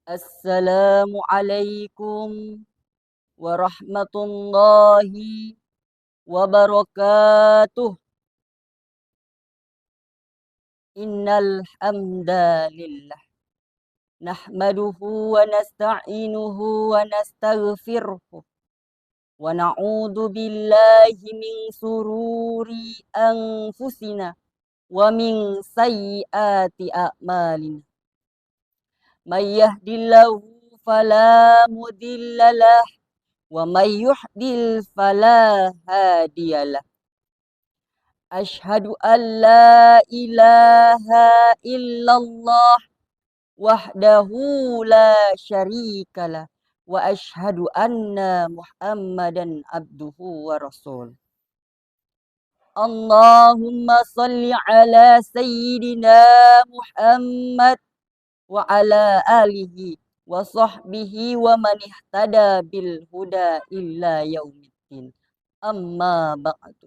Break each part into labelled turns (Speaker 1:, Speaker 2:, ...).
Speaker 1: Assalamualaikum warahmatullahi wabarakatuh. Innal hamdalillah nahmaduhu wa nasta'inuhu wa nastaghfiruh wa na'udzu billahi min sururi anfusina wa min sayyiati a'malina. May yahdihillahu fala mudhillalah wa may yuhdil fala hadiyalah. Asyhadu an la ilaha illallah wahdahu la syarikalah wa asyhadu anna Muhammadan abduhu wa rasul. Allahumma salli ala sayyidina Muhammad wa ala alihi wa sahbihi wa man ihtada bil huda illa yaumiddin. Amma ba'du.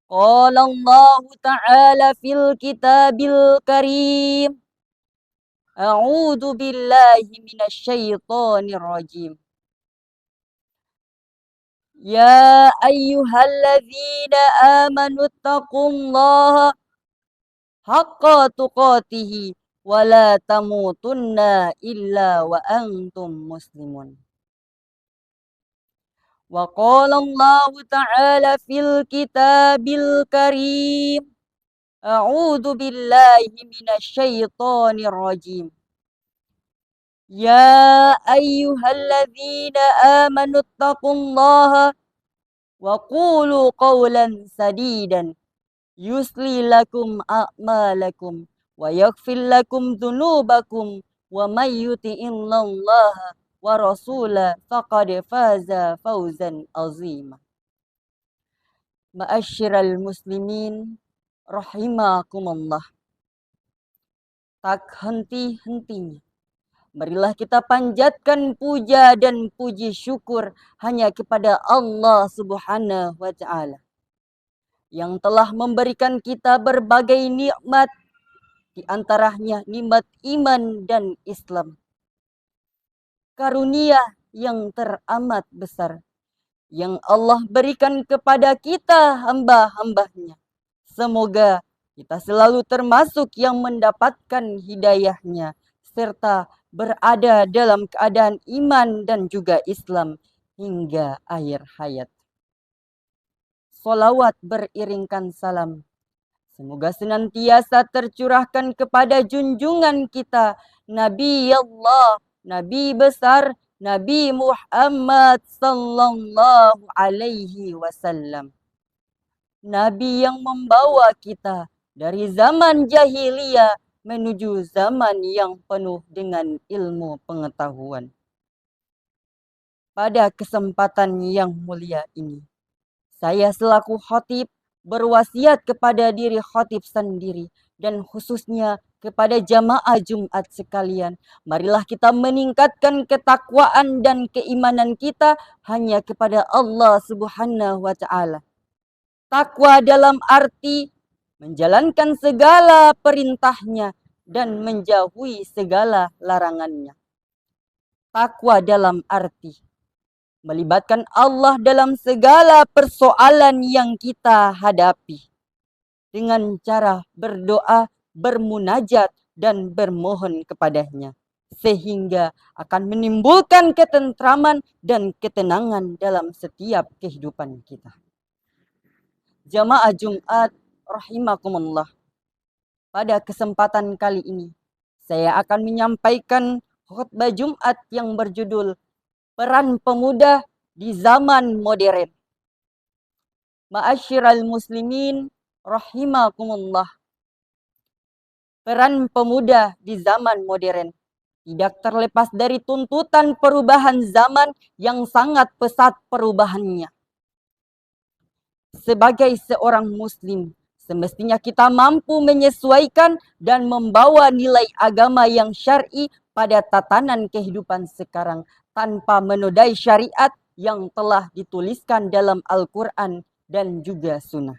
Speaker 1: Qala Allah Ta'ala fil kitabil karim. A'udzu billahi minasy syaithanir rajim. Ya ayyuhalladzina amanu taqullaha haqqa tuqatih wa la tamutunna illa wa antum muslimun. Wa qala Allah Ta'ala fil kitabil karim. A'udzu billahi minasy syaithanir rajim. Ya ayyuhalladzina amanu taqullaha wa qulu qawlan sadidan yusli lakum a'malakum wa yaghfir lakum dzunubakum wa may yuti'illaha wa rasula faqad faza fawzan azima. Ma'asyiral muslimin rahimakumullah. Tak henti-hentinya marilah kita panjatkan puja dan puji syukur hanya kepada Allah Subhanahu wa Ta'ala yang telah memberikan kita berbagai nikmat, di antaranya nikmat iman dan Islam. Karunia yang teramat besar yang Allah berikan kepada kita hamba-hambanya. Semoga kita selalu termasuk yang mendapatkan hidayahnya serta berada dalam keadaan iman dan juga Islam hingga akhir hayat. Salawat beriringkan salam. Semoga senantiasa tercurahkan kepada junjungan kita Nabi Allah, Nabi besar, Nabi Muhammad sallallahu alaihi wasallam. Nabi yang membawa kita dari zaman jahiliyah menuju zaman yang penuh dengan ilmu pengetahuan. Pada kesempatan yang mulia ini, saya selaku khatib berwasiat kepada diri khatib sendiri dan khususnya kepada jamaah Jumat sekalian. Marilah kita meningkatkan ketakwaan dan keimanan kita hanya kepada Allah Subhanahu wa Ta'ala. Takwa dalam arti menjalankan segala perintahnya dan menjauhi segala larangannya. Takwa dalam arti melibatkan Allah dalam segala persoalan yang kita hadapi dengan cara berdoa, bermunajat, dan bermohon kepadanya, sehingga akan menimbulkan ketentraman dan ketenangan dalam setiap kehidupan kita. Jamaah Jumat rahimakumullah. Pada kesempatan kali ini, saya akan menyampaikan khutbah Jumat yang berjudul Peran Pemuda di Zaman Modern. Ma'asyiral muslimin rahimakumullah. Peran pemuda di zaman modern tidak terlepas dari tuntutan perubahan zaman yang sangat pesat perubahannya. Sebagai seorang muslim, semestinya kita mampu menyesuaikan dan membawa nilai agama yang syar'i pada tatanan kehidupan sekarang tanpa menodai syariat yang telah dituliskan dalam Al-Quran dan juga sunnah.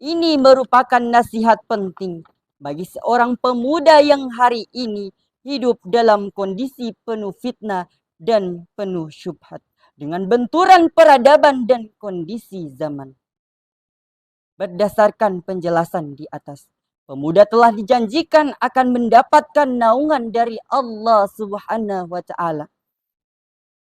Speaker 1: Ini merupakan nasihat penting bagi seorang pemuda yang hari ini hidup dalam kondisi penuh fitnah dan penuh syubhat dengan benturan peradaban dan kondisi zaman. Berdasarkan penjelasan di atas, pemuda telah dijanjikan akan mendapatkan naungan dari Allah Subhanahu wa taala,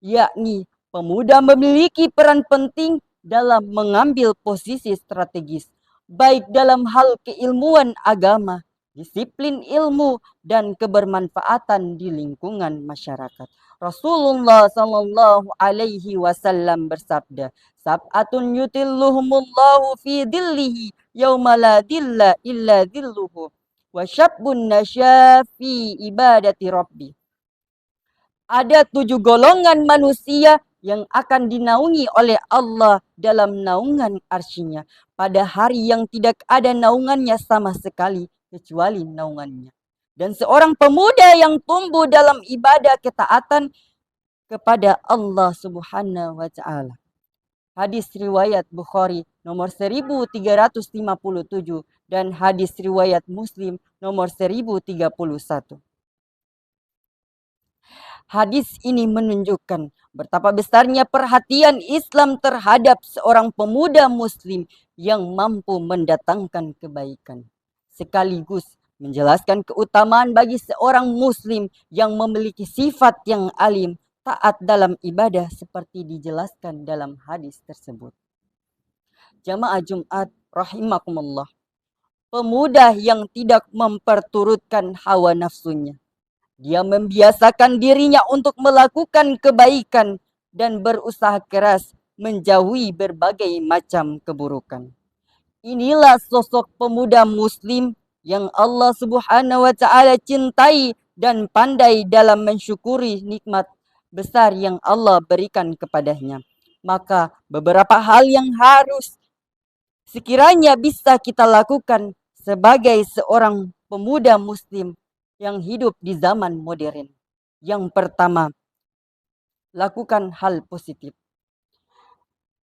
Speaker 1: yakni pemuda memiliki peran penting dalam mengambil posisi strategis, baik dalam hal keilmuan agama, disiplin ilmu, dan kebermanfaatan di lingkungan masyarakat. Rasulullah Sallallahu Alaihi Wasallam bersabda, "Sab'atun yutilluhumullahu fi dillihi yauma la dilla illa dilluhu, wa syabun nasya fi ibadati rabbi." Ada 7 golongan manusia yang akan dinaungi oleh Allah dalam naungan arsy-Nya pada hari yang tidak ada naungannya sama sekali kecuali naungannya. Dan seorang pemuda yang tumbuh dalam ibadah ketaatan kepada Allah Subhanahu wa taala. Hadis riwayat Bukhari nomor 1357 dan hadis riwayat Muslim nomor 1031. Hadis ini menunjukkan betapa besarnya perhatian Islam terhadap seorang pemuda muslim yang mampu mendatangkan kebaikan. Sekaligus menjelaskan keutamaan bagi seorang muslim yang memiliki sifat yang alim, taat dalam ibadah seperti dijelaskan dalam hadis tersebut. Jamaah Jumat rahimakumullah. Pemuda yang tidak memperturutkan hawa nafsunya, dia membiasakan dirinya untuk melakukan kebaikan dan berusaha keras menjauhi berbagai macam keburukan. Inilah sosok pemuda muslim yang Allah Subhanahu wa taala cintai dan pandai dalam mensyukuri nikmat besar yang Allah berikan kepadanya. Maka beberapa hal yang harus sekiranya bisa kita lakukan sebagai seorang pemuda muslim yang hidup di zaman modern. Yang pertama, lakukan hal positif.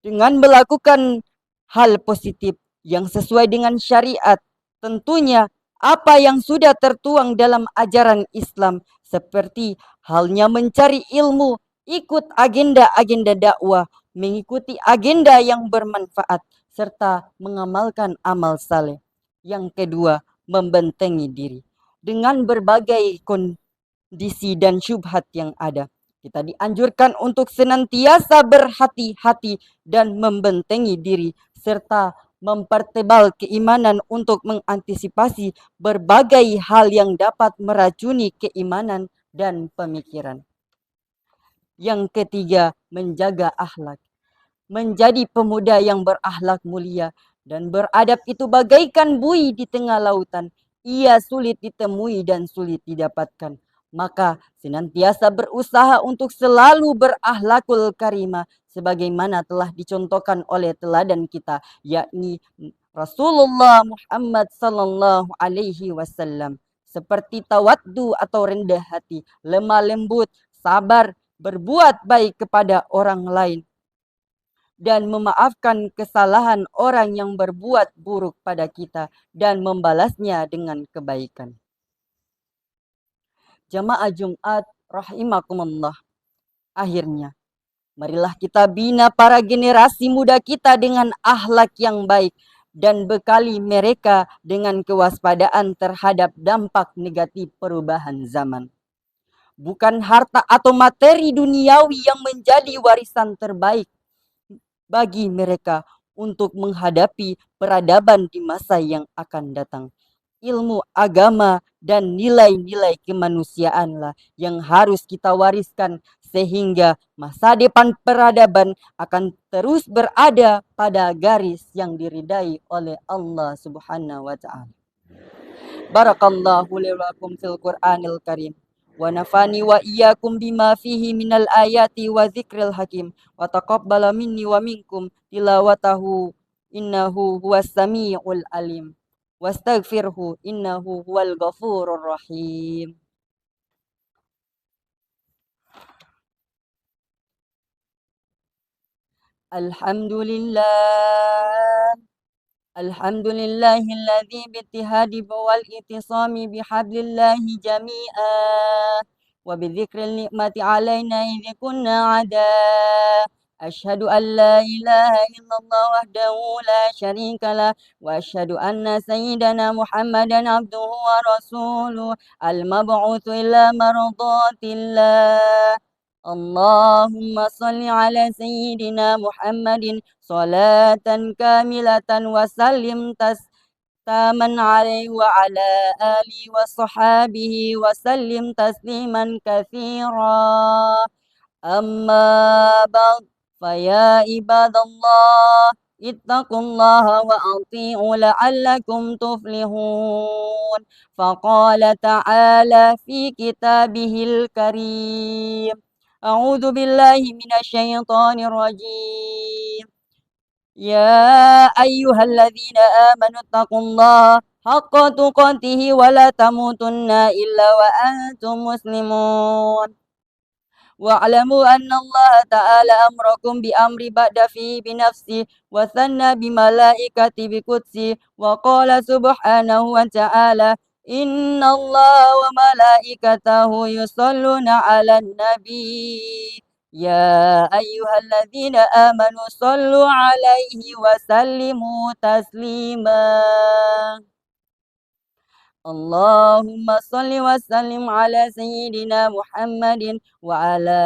Speaker 1: Dengan melakukan hal positif yang sesuai dengan syariat, tentunya apa yang sudah tertuang dalam ajaran Islam seperti halnya mencari ilmu, ikut agenda-agenda dakwah, mengikuti agenda yang bermanfaat, serta mengamalkan amal saleh. Yang kedua, membentengi diri dengan berbagai kondisi dan syubhat yang ada. Kita dianjurkan untuk senantiasa berhati-hati dan membentengi diri serta mempertebal keimanan untuk mengantisipasi berbagai hal yang dapat meracuni keimanan dan pemikiran. Yang ketiga, menjaga akhlak. Menjadi pemuda yang berakhlak mulia dan beradab itu bagaikan buih di tengah lautan. Ia sulit ditemui dan sulit didapatkan. Maka senantiasa berusaha untuk selalu berakhlakul karimah sebagaimana telah dicontohkan oleh teladan kita, yakni Rasulullah Muhammad sallallahu alaihi wasallam, seperti tawaddu atau rendah hati, lemah lembut, sabar, berbuat baik kepada orang lain, dan memaafkan kesalahan orang yang berbuat buruk pada kita dan membalasnya dengan kebaikan. Jamaah Jumat rahimakumullah. Akhirnya, marilah kita bina para generasi muda kita dengan akhlak yang baik dan bekali mereka dengan kewaspadaan terhadap dampak negatif perubahan zaman. Bukan harta atau materi duniawi yang menjadi warisan terbaik bagi mereka untuk menghadapi peradaban di masa yang akan datang. Ilmu agama dan nilai-nilai kemanusiaanlah yang harus kita wariskan sehingga masa depan peradaban akan terus berada pada garis yang diridai oleh Allah Subhanahu wa taala. Barakallahu li wa lakum fil Qur'anil Karim. Wa nafani wa iyyakum bima fihi minal ayati wa dzikril hakim. Wa taqabbala minni wa minkum tilawatahu innahu huwas samiul alim. Wastaghfirhu innahu huwal ghafurur rahim. Alhamdulillah الحمد لله الذي باتحاد والاعتصام بحبل الله جميعا وبذكر النعمة علينا إذ كنا عداء. أشهد أن لا إله إلا الله وحده لا شريك له وأشهد أن سيدنا محمدا عبده ورسوله المبعوث إلى مرضات الله. اللهم صل على سيدنا محمد صلاة كاملة وسلم تسلاما عليه وعلى آله وصحابه وسلم تسليما كثيرا. أما بعد، فيا عباد الله اتقوا الله وأطيعوا لعلكم تفلحون. فقال تعالى في كتابه الكريم: أعوذ بالله من الشيطان الرجيم. يا أيها الذين آمنوا اتقوا الله حق تقاته ولا تموتن إلا وأنتم مسلمون. واعلموا أن الله تعالى أمركم بأمر بعد فيه بنفسه وثنى بملائكته بقدسه وقال سبحانه وتعالى: إن الله وملائكته يصلون على النبي يا أيها الذين آمنوا صلوا عليه وسلموا تسليما. اللهم صل وسلم على سيدنا محمد وعلى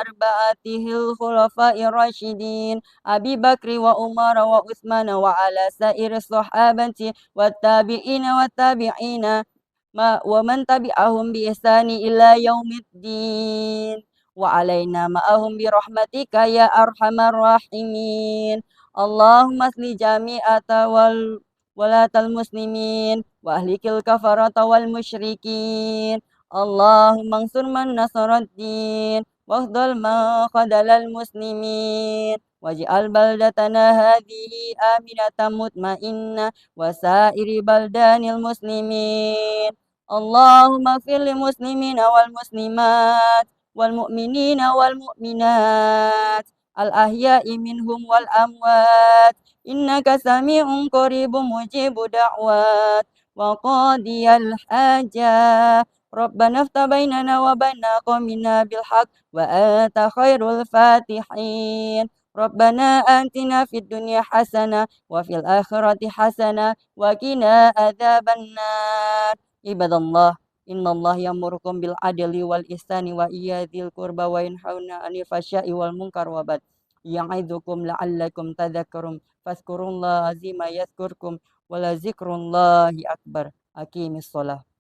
Speaker 1: أربعته الخلفاء الراشدين أبي بكر وعمر وعثمان وعلى سائر الصحابة والتابعين والتابعين ومن تبعهم بإحسان إلى يوم الدين وعلينا معهم برحمتك يا أرحم الراحمين. اللهم اصل جميع ولاة المسلمين وأهلك الكفرة والمشركين. اللهم انصر من نصر الدين واخذل من خذل المسلمين واجعل بلدتنا هذه آمنة مطمئنة وسائر بلدان المسلمين. اللهم اغفر للمسلمين والمسلمات والمؤمنين والمؤمنات الأحياء منهم والأموات إنك سميع قريب مجيب دعوات وقاضي الحاجة. ربنا افتح بيننا وبين قومنا بالحق وأنت خير الفاتحين. ربنا آتنا في الدنيا حسنة وفي الآخرة حسنة وقنا عذاب النار. عباد الله، إن الله يأمركم بالعدل والإحسان وإيتاء ذي القربى وينهون عن الفحشاء والمنكر والبغي يعظكم لعلكم تذكرون. فاذكروا الله العظيم يذكركم ولذكر الله أكبر. أقيموا الصلاة.